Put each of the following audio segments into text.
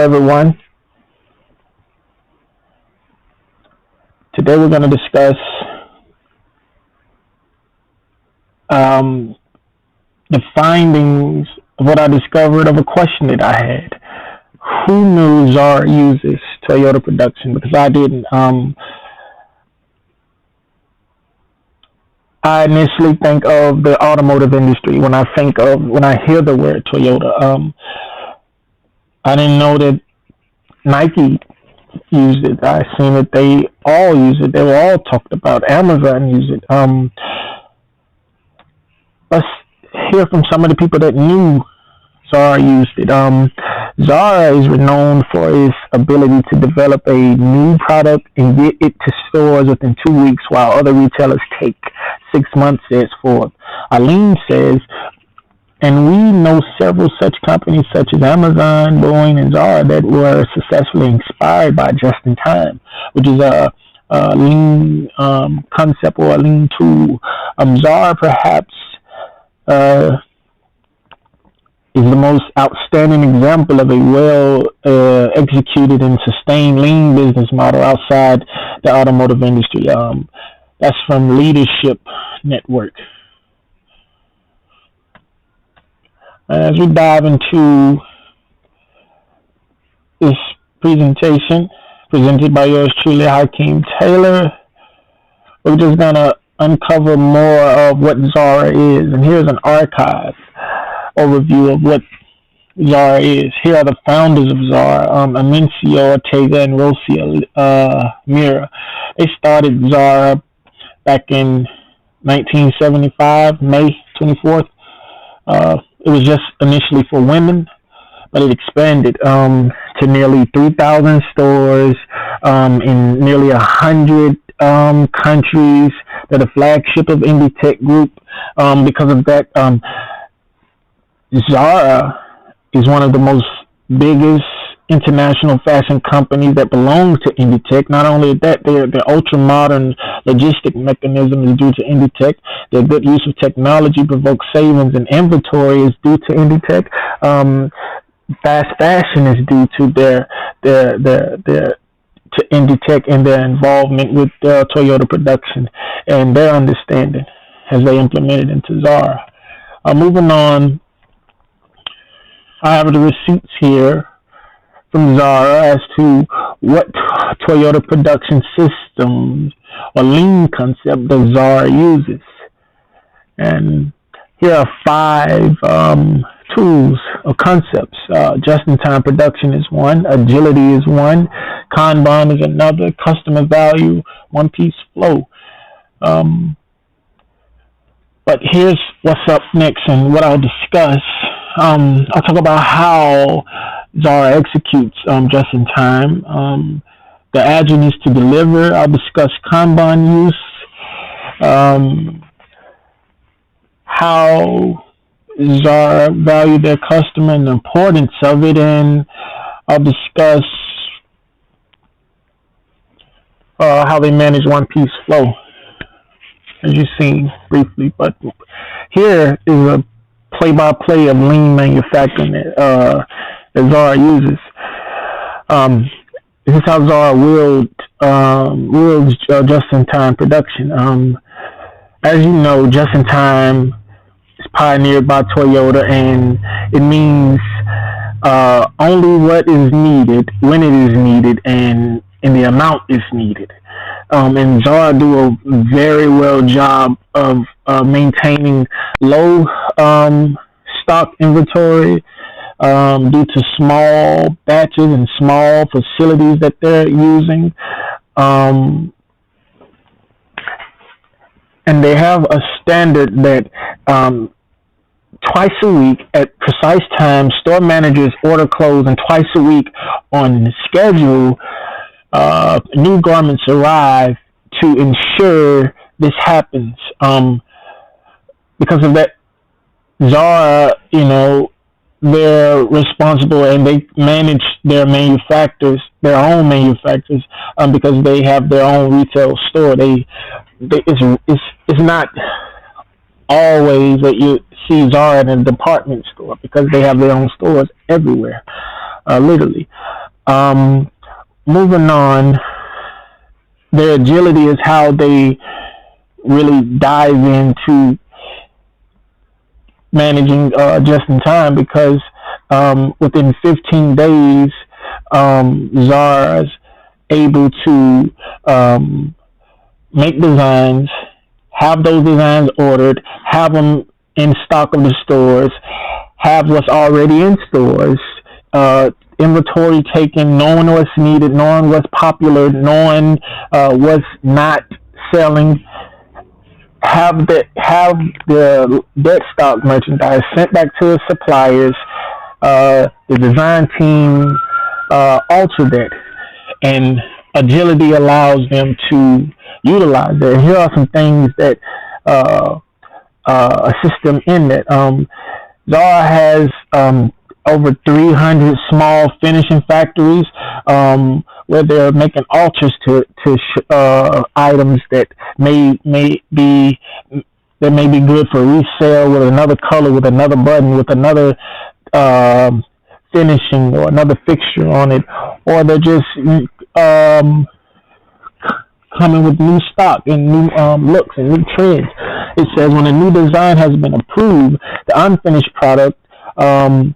everyone. Today we're going to discuss um, the findings of what I discovered of a question that I had. Who knew Zara uses Toyota production? Because I didn't. I initially think of the automotive industry when I hear the word Toyota. I didn't know that Nike used it. I seen that they all use it. They were all talked about. Amazon used it. Let's hear from some of the people that knew Zara used it. Zara is renowned for its ability to develop a new product and get it to stores within 2 weeks, while other retailers take 6 months, says Forbes. Aline says, and we know several such companies such as Amazon, Boeing, and Zara that were successfully inspired by just-in-time, which is a lean concept or a lean tool. Zara perhaps is the most outstanding example of a well executed and sustained lean business model outside the automotive industry. That's from Leadership Network. As we dive into this presentation presented by yours truly, Hakeem Taylor, we're just going to uncover more of what Zara is. And here's an archive overview of what Zara is. Here are the founders of Zara, Amencio Ortega and Rosia Mira. They started Zara back in 1975, May 24th. It was just initially for women, but it expanded to nearly 3,000 stores in nearly 100 countries. They're the flagship of Inditex Group. Because of that, Zara is one of the most biggest international fashion companies that belong to Inditex. Not only that, their ultra-modern logistic mechanism is due to Inditex. Their good use of technology provokes savings, and inventory is due to Inditex. Fast fashion is due to their to Inditex and their involvement with Toyota production and their understanding as they implemented into Zara. Moving on, I have the receipts here from Zara as to what Toyota production systems or lean concept that Zara uses. And here are 5 tools or concepts. Just-in-time production is one. Agility is one. Kanban is another. Customer value, one-piece flow. But here's what's up next and what I'll discuss. I'll talk about how Zara executes just-in-time. The agility to deliver. I'll discuss Kanban use. How Zara value their customer and the importance of it, and I'll discuss how they manage one-piece flow, as you've seen briefly. But here is a play-by-play of lean manufacturing that Zara uses. This is how Zara wields just-in-time production. As you know, just-in-time is pioneered by Toyota, and it means only what is needed, when it is needed, and in the amount is needed. And Zara do a very well job of maintaining low stock inventory due to small batches and small facilities that they're using. And they have a standard that twice a week at precise times, store managers order clothes, and twice a week on schedule, new garments arrive to ensure this happens. Because of that, Zara, they're responsible and they manage their own manufacturers, because they have their own retail store. It's not always that you see Zara in a department store, because they have their own stores everywhere, literally. Um, moving on, their agility is how they really dive into managing just in time because within 15 days, Zara's able to um, make designs, have those designs ordered, have them in stock of the stores, have what's already in stores, inventory taken, knowing what's needed, knowing what's popular, knowing what's not selling, have the dead stock merchandise sent back to the suppliers, the design team alter that, and agility allows them to utilize that. Here are some things that uh, assist them in that. Zara has over 300 small finishing factories where they're making alters to items that may be good for resale with another color, with another button, with another um, finishing or another fixture on it, or they're just um, coming with new stock and new looks and new trends. It says when a new design has been approved, the unfinished product um,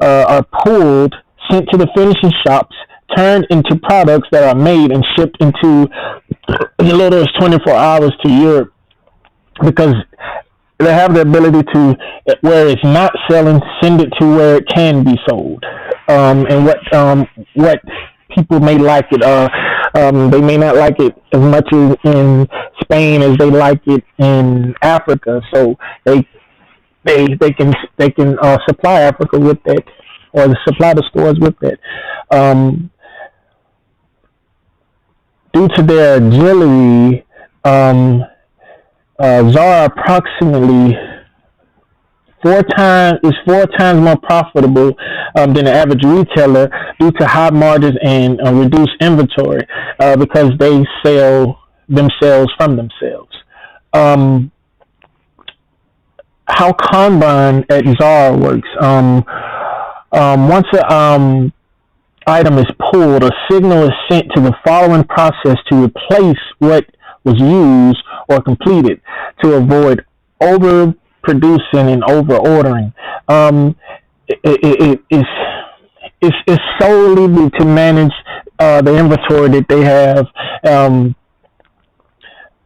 are pulled, sent to the finishing shops, turned into products that are made and shipped into as little as 24 hours to Europe because they have the ability to, where it's not selling, send it to where it can be sold. And what people may like it. They may not like it as much in Spain as they like it in Africa. So they can supply Africa with it, or supply the stores with it. Um, Due to their agility, Zara approximately four times more profitable than the average retailer due to high margins and reduced inventory because they sell themselves from themselves. Um, how Kanban at Zara works. Once a item is pulled, a signal is sent to the following process to replace what was used or completed to avoid overproducing and over ordering. It's solely to manage the inventory that they have,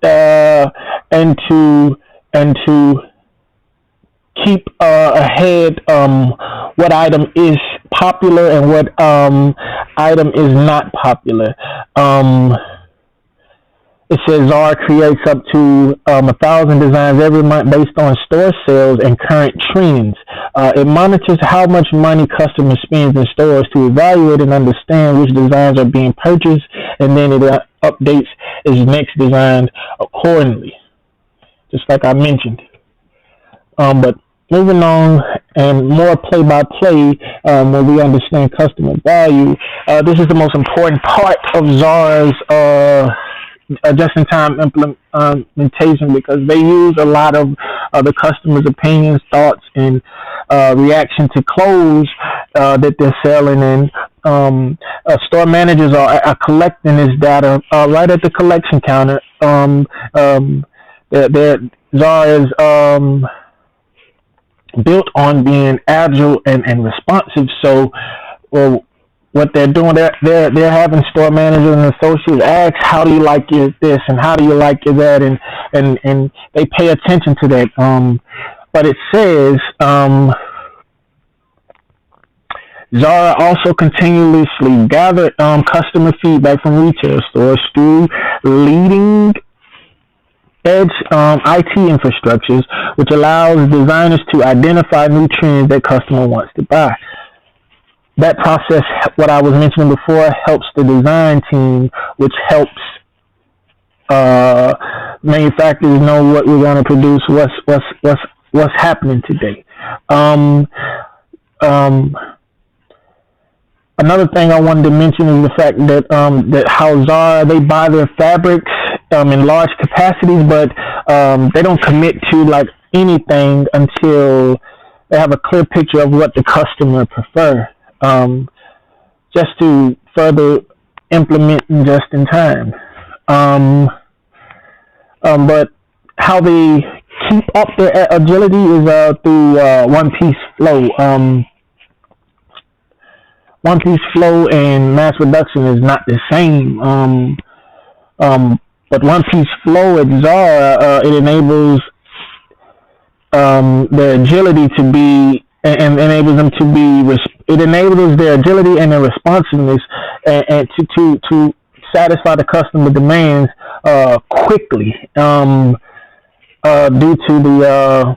uh, and to keep ahead what item is popular and what item is not popular. Um, it says Zara creates up to 1,000 designs every month based on store sales and current trends. It monitors how much money customers spend in stores to evaluate and understand which designs are being purchased, and then it updates its next design accordingly, just like I mentioned. But moving on and more play-by-play when we understand customer value. This is the most important part of Zara's just-in-time implementation because they use a lot of the customer's opinions, thoughts, and reaction to clothes that they're selling. And store managers are collecting this data right at the collection counter. Zara is built on being agile and responsive. So, well, what they're doing, they're having store managers and associates ask, how do you like your this and how do you like your that, and they pay attention to that. But it says Zara also continuously gathered customer feedback from retail stores through leading edge IT infrastructures, which allows designers to identify new trends that customer wants to buy. That process, what I was mentioning before, helps the design team, which helps manufacturers know what we're going to produce, what's happening today. Um, um, Another thing I wanted to mention is the fact that how Zara, they buy their fabrics in large capacities, but they don't commit to like anything until they have a clear picture of what the customer prefer. Um, just to further implement just in time. Um, but how they keep up their agility is through one piece flow. One piece flow and mass production is not the same. Um, but one piece flow at Zara, it enables their agility to be and enables them to be it enables their agility and their responsiveness and to satisfy the customer demands quickly due to the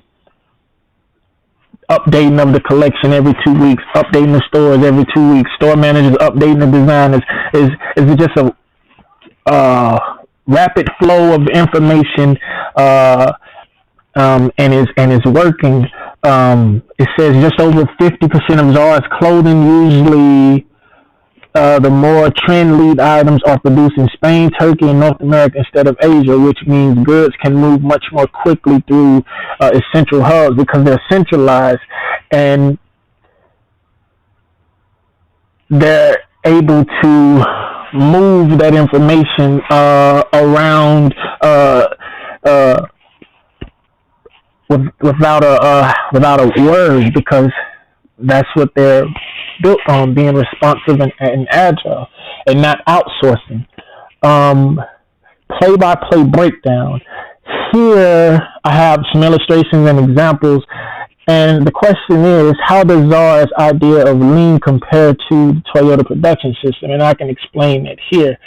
updating of the collection every 2 weeks, updating the stores every 2 weeks, store managers updating the design is just a rapid flow of information and is working. It says just over 50% of Zara's clothing, usually the more trend lead items, are produced in Spain, Turkey, and North America instead of Asia, which means goods can move much more quickly through its central hubs because they're centralized and they're able to move that information around without a word because that's what they're built on, being responsive and agile and not outsourcing. Play-by-play breakdown. Here I have some illustrations and examples, and the question is, how does Zara's idea of lean compare to the Toyota production system? And I can explain it here.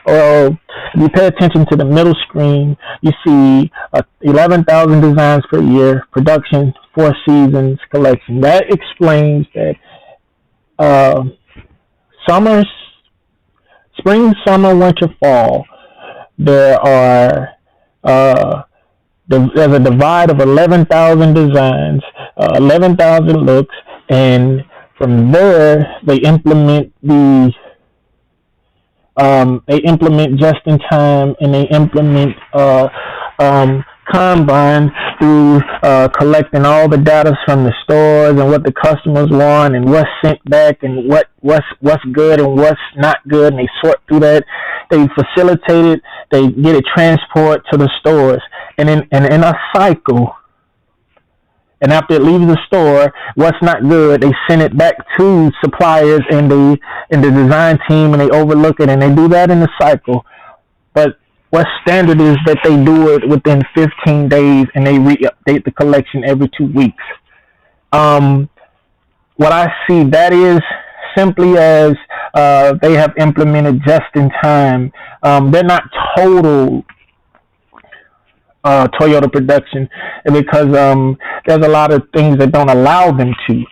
Well, if you pay attention to the middle screen, you see 11,000 designs per year, production, 4 seasons, collection. That explains that spring, summer, winter, fall, there are there's a divide of 11,000 designs, 11,000 looks, and from there they implement just in time, and they implement Kanban through collecting all the data from the stores and what the customers want and what's sent back and what's good and what's not good, and they sort through that. They facilitate it. They get it transport to the stores, and in a cycle. And after it leaves the store, what's not good, they send it back to suppliers and the design team, and they overlook it, and they do that in the cycle. But what's standard is that they do it within 15 days, and they re-update the collection every 2 weeks. What I see that is simply as they have implemented just in time. They're not total Toyota production because there's a lot of things that don't allow them to.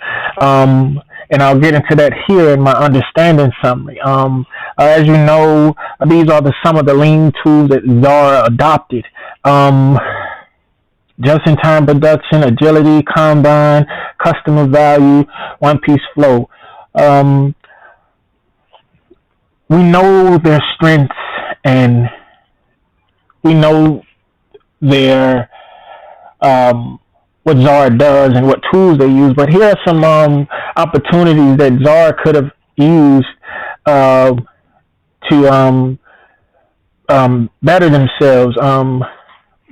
And I'll get into that here in my understanding summary. As you know, these are some of the lean tools that Zara adopted. Just-in-time production, agility, Kanban, customer value, one-piece flow. We know their strengths and we know their what Zara does and what tools they use, but here are some opportunities that Zara could have used to better themselves.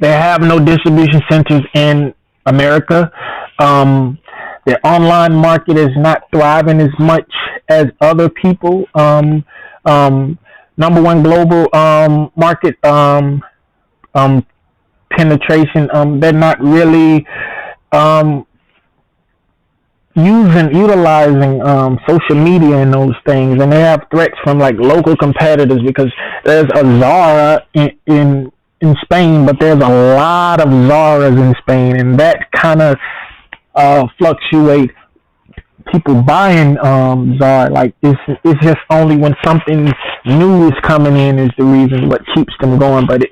They have no distribution centers in America. Their online market is not thriving as much as other people. Number one global market penetration. They're not really utilizing social media and those things, and they have threats from like local competitors because there's a Zara in Spain, but there's a lot of Zaras in Spain, and that kind of fluctuate people buying Zara. Like it's just only when something new is coming in is the reason what keeps them going. But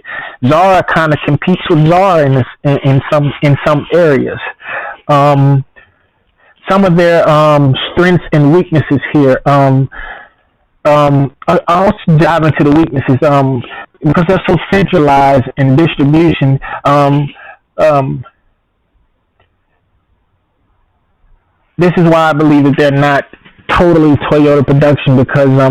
Zara kind of competes with Zara in some areas. Some of their strengths and weaknesses here. I'll dive into the weaknesses because they're so centralized in distribution. This is why I believe that they're not totally Toyota production because